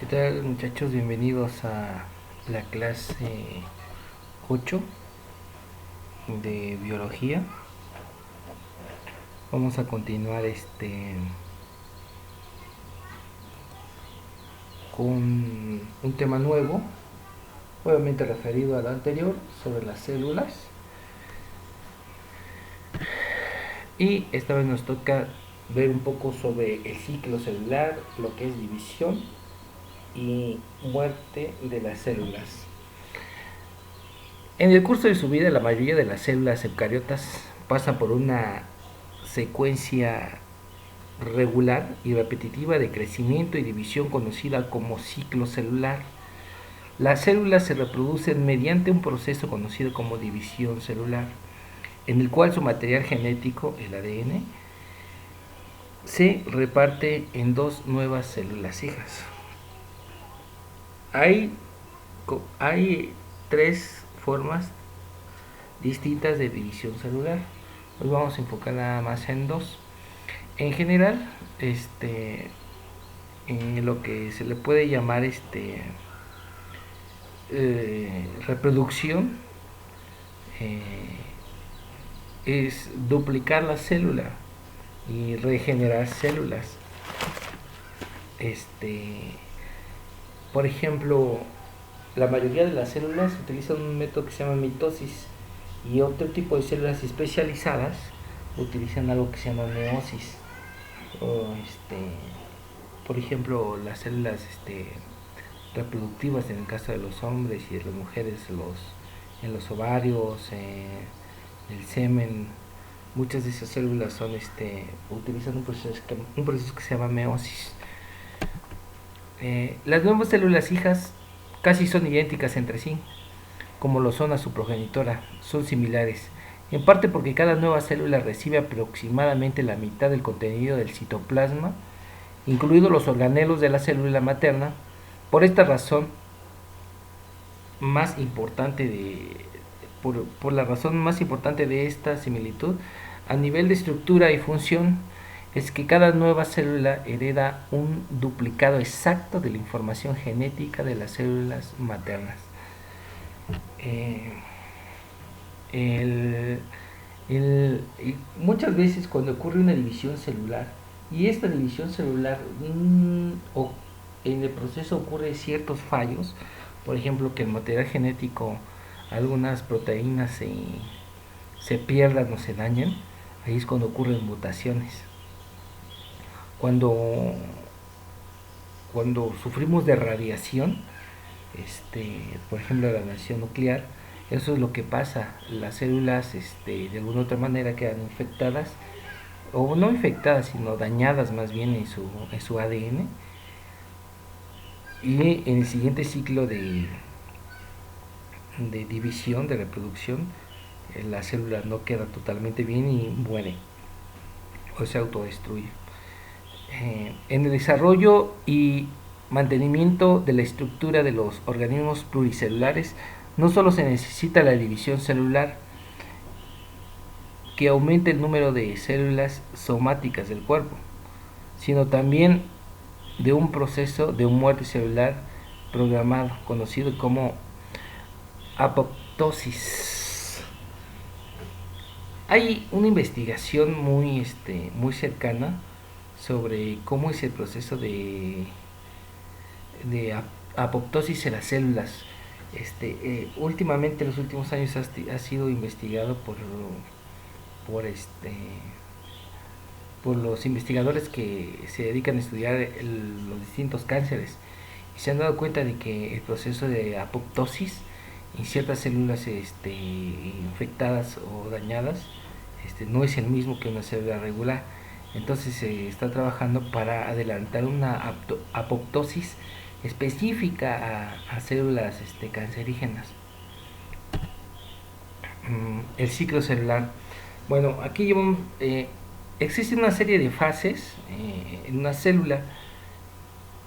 ¿Qué tal, muchachos? Bienvenidos a la clase 8 de biología. Vamos a continuar con un tema nuevo, obviamente referido al anterior, sobre las células. Y esta vez nos toca ver un poco sobre el ciclo celular, lo que es división y muerte de las células. En el curso de su vida, la mayoría de las células eucariotas pasan por una secuencia regular y repetitiva de crecimiento y división conocida como ciclo celular. Las células se reproducen mediante un proceso conocido como división celular, en el cual su material genético, el ADN, se reparte en dos nuevas células hijas. Hay, hay tres formas distintas de división celular. Hoy vamos a enfocar nada más en dos. En general, en lo que se le puede llamar reproducción, eh, es duplicar la célula y regenerar células. Este, por ejemplo, la mayoría de las células utilizan un método que se llama mitosis, y otro tipo de células especializadas utilizan algo que se llama meiosis. O por ejemplo, las células reproductivas en el caso de los hombres y de las mujeres, en los ovarios, el semen. Muchas de esas células utilizan un proceso que se llama meiosis. Las nuevas células hijas casi son idénticas entre sí, como lo son a su progenitora, son similares, en parte porque cada nueva célula recibe aproximadamente la mitad del contenido del citoplasma, incluidos los organelos de la célula materna. Por esta razón más importante por la razón más importante de esta similitud a nivel de estructura y función es que cada nueva célula hereda un duplicado exacto de la información genética de las células maternas. Eh, el, Muchas veces cuando ocurre una división celular, y esta división celular en el proceso ocurre ciertos fallos, por ejemplo que el material genético, algunas proteínas se pierdan o se dañen, ahí es cuando ocurren mutaciones. Cuando, cuando sufrimos de radiación, por ejemplo la radiación nuclear, eso es lo que pasa. Las células de alguna otra manera quedan infectadas, o no infectadas, sino dañadas más bien en su ADN. Y en el siguiente ciclo de división, de reproducción, la célula no queda totalmente bien y muere o se autodestruye. En el desarrollo y mantenimiento de la estructura de los organismos pluricelulares, no solo se necesita la división celular, que aumente el número de células somáticas del cuerpo, sino también de un proceso de muerte celular programado, conocido como apoptosis. Hay una investigación muy cercana sobre cómo es el proceso de apoptosis en las células. Últimamente, en los últimos años, ha sido investigado por, por los investigadores que se dedican a estudiar los distintos cánceres, y se han dado cuenta de que el proceso de apoptosis en ciertas células infectadas o dañadas no es el mismo que una célula regular. Entonces se está trabajando para adelantar una apoptosis específica a células cancerígenas. El ciclo celular. Bueno, aquí llevamos, existe una serie de fases en una célula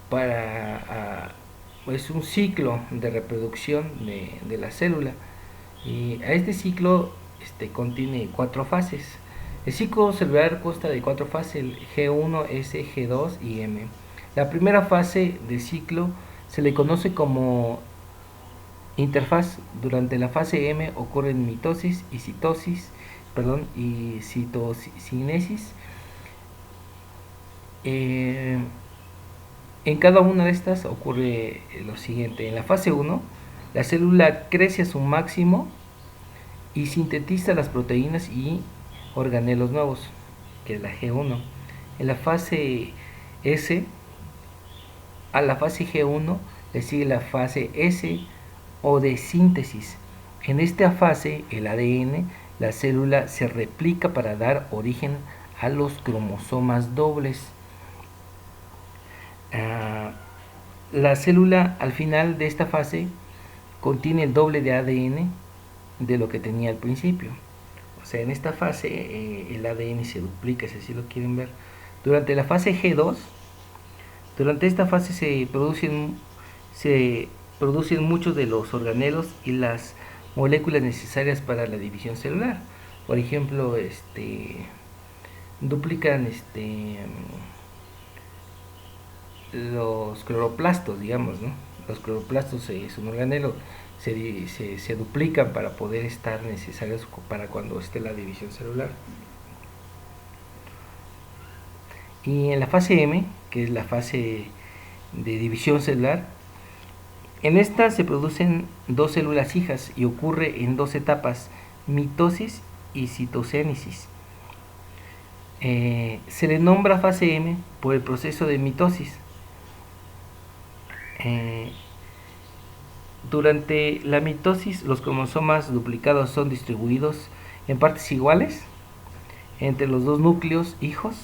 para es un ciclo de reproducción de la célula, y a este ciclo contiene cuatro fases. El ciclo celular consta de cuatro fases: el G1, S, G2 y M. La primera fase del ciclo se le conoce como interfaz. Durante la fase M ocurren mitosis y citocinesis. En cada una de estas ocurre lo siguiente. En la fase 1, la célula crece a su máximo y sintetiza las proteínas y organelos nuevos, que es la G1. En la fase S, a la fase G1 le sigue la fase S o de síntesis. En esta fase, el ADN, la célula se replica para dar origen a los cromosomas dobles. La célula al final de esta fase contiene el doble de ADN de lo que tenía al principio. O sea, en esta fase el ADN se duplica, si así lo quieren ver. Durante la fase G2, durante esta fase se producen muchos de los organelos y las moléculas necesarias para la división celular. Por ejemplo, duplican los cloroplastos, digamos, ¿no? Los cloroplastos es un organelo, se duplican para poder estar necesarios para cuando esté la división celular. Y en la fase M, que es la fase de división celular, en esta se producen dos células hijas y ocurre en dos etapas, mitosis y citocénesis. Se le nombra fase M por el proceso de mitosis. Durante la mitosis, los cromosomas duplicados son distribuidos en partes iguales entre los dos núcleos hijos.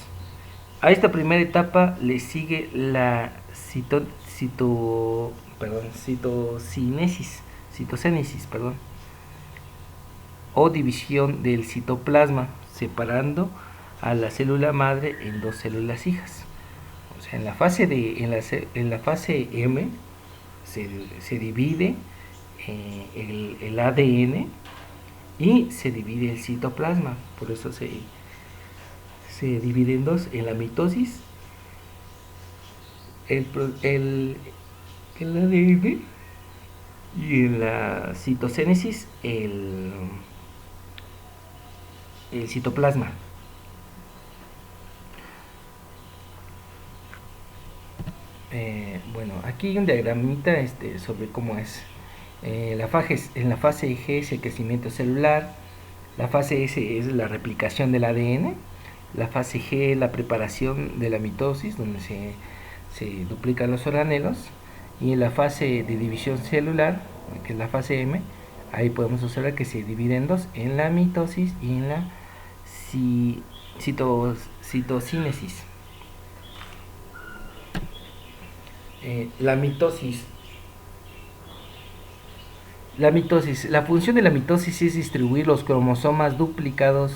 A esta primera etapa le sigue la citocénesis, o división del citoplasma, separando a la célula madre en dos células hijas. O sea, en la fase M se divide el ADN y se divide el citoplasma. Por eso se divide en dos. En la mitosis el ADN, y en la citocénesis el citoplasma. Bueno, aquí hay un diagramita sobre cómo es. En la fase G es el crecimiento celular, la fase S es la replicación del ADN, la fase G es la preparación de la mitosis, donde se duplican los organelos, y en la fase de división celular, que es la fase M, ahí podemos observar que se divide en dos, en la mitosis y en la citocinesis. La mitosis. La función de la mitosis es distribuir los cromosomas duplicados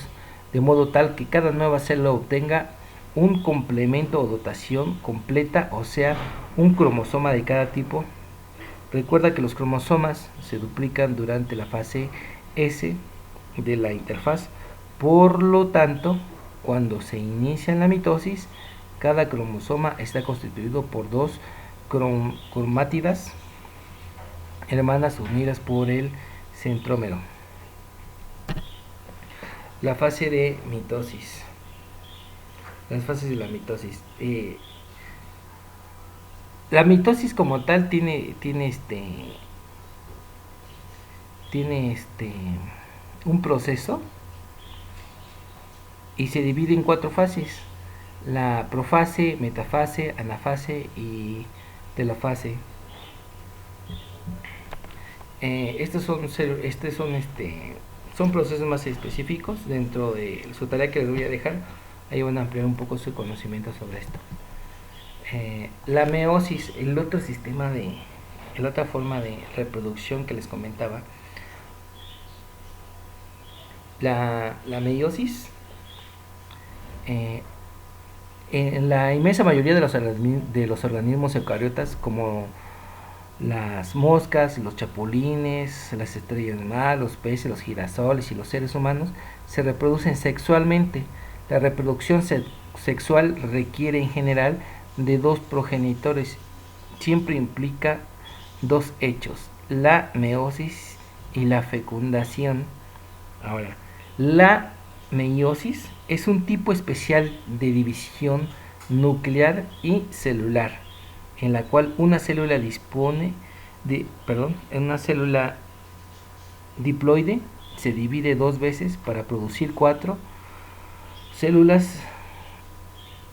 de modo tal que cada nueva célula obtenga un complemento o dotación completa, o sea, un cromosoma de cada tipo. Recuerda que los cromosomas se duplican durante la fase S de la interfaz. Por lo tanto, cuando se inicia la mitosis, cada cromosoma está constituido por dos cromátidas hermanas unidas por el centrómero. La fase de mitosis. Las fases de la mitosis. La mitosis como tal tiene un proceso y se divide en 4 fases: la profase, metafase, anafase y telofase. Estos son procesos más específicos dentro de su tarea que les voy a dejar. Ahí van a ampliar un poco su conocimiento sobre esto. La meiosis, la otra forma de reproducción que les comentaba. La meiosis, en la inmensa mayoría de los organismos eucariotas, como las moscas, los chapulines, las estrellas de mar, los peces, los girasoles y los seres humanos, se reproducen sexualmente. La reproducción sexual requiere en general de dos progenitores. Siempre implica dos hechos, la meiosis y la fecundación. Ahora, la meiosis es un tipo especial de división nuclear y celular, en la cual una célula una célula diploide se divide dos veces para producir cuatro células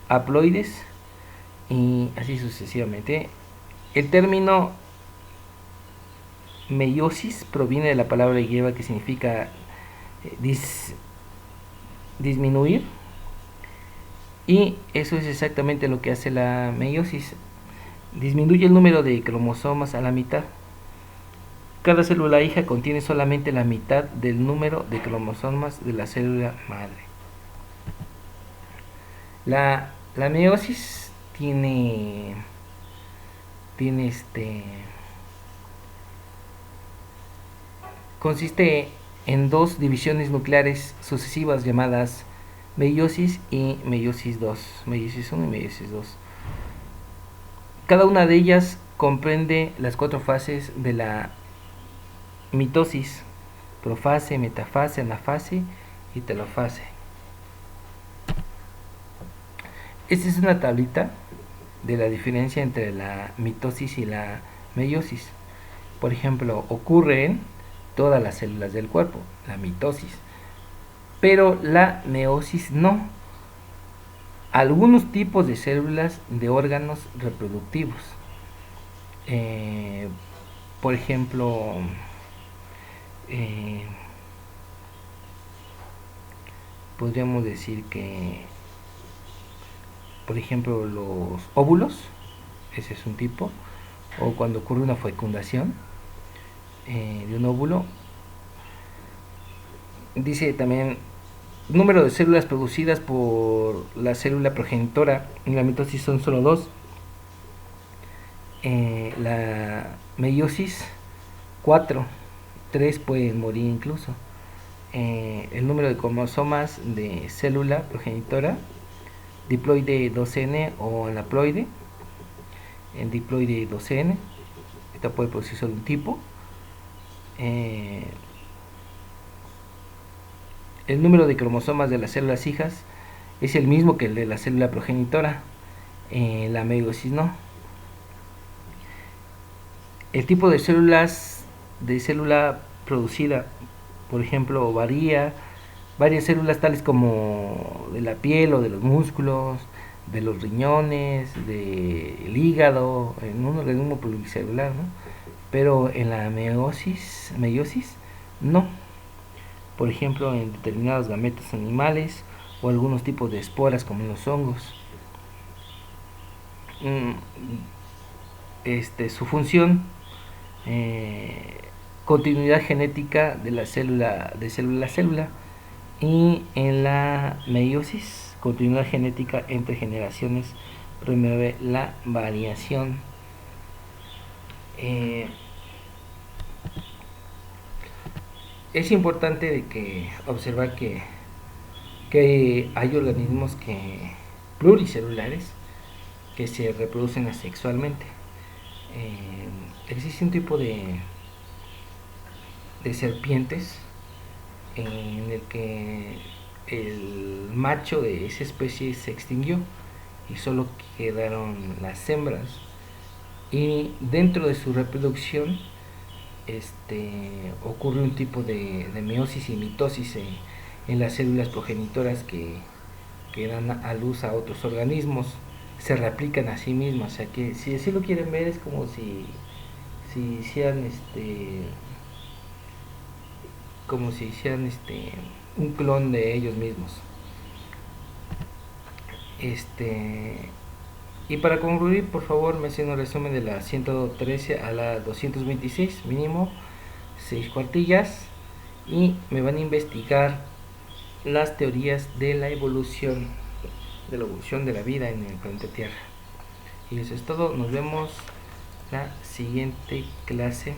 haploides y así sucesivamente. El término meiosis proviene de la palabra griega que significa disminuir, y eso es exactamente lo que hace la meiosis. Disminuye el número de cromosomas a la mitad. Cada célula hija contiene solamente la mitad del número de cromosomas de la célula madre. La meiosis tiene consiste en dos divisiones nucleares sucesivas llamadas meiosis y meiosis 2, meiosis 1 y meiosis 2. Cada una de ellas comprende las cuatro fases de la mitosis: profase, metafase, anafase y telofase. Esta es una tablita de la diferencia entre la mitosis y la meiosis. Por ejemplo, ocurre en todas las células del cuerpo, la mitosis, pero la meiosis no. Algunos tipos de células de órganos reproductivos, por ejemplo, podríamos decir que, por ejemplo, los óvulos, ese es un tipo, o cuando ocurre una fecundación de un óvulo. Dice también número de células producidas por la célula progenitora. En la mitosis son solo dos. La meiosis 4, 3 pueden morir incluso. El número de cromosomas de célula progenitora, diploide 2N o anaploide, en diploide 2N, esta puede producir solo un tipo. El número de cromosomas de las células hijas es el mismo que el de la célula progenitora, la meiosis no. El tipo de célula producida, por ejemplo, varía. Varias células tales como de la piel o de los músculos, de los riñones, del hígado, en un organismo pluricelular, ¿no? Pero en la meiosis no. Por ejemplo, en determinados gametos animales o algunos tipos de esporas como en los hongos. Su función, continuidad genética de la célula, de célula a célula, y en la meiosis, continuidad genética entre generaciones, promueve la variación. Es importante de que observar que hay organismos pluricelulares que se reproducen asexualmente. Existe un tipo de serpientes en el que el macho de esa especie se extinguió y solo quedaron las hembras, y dentro de su reproducción ocurre un tipo de meiosis y mitosis en las células progenitoras que dan a luz a otros organismos, se replican a sí mismas. O sea que, si así lo quieren ver, es como si hicieran un clon de ellos mismos. Y para concluir, por favor, me hacen un resumen de la 113 a la 226, mínimo 6 cuartillas, y me van a investigar las teorías de la evolución de la vida en el planeta Tierra. Y eso es todo. Nos vemos la siguiente clase.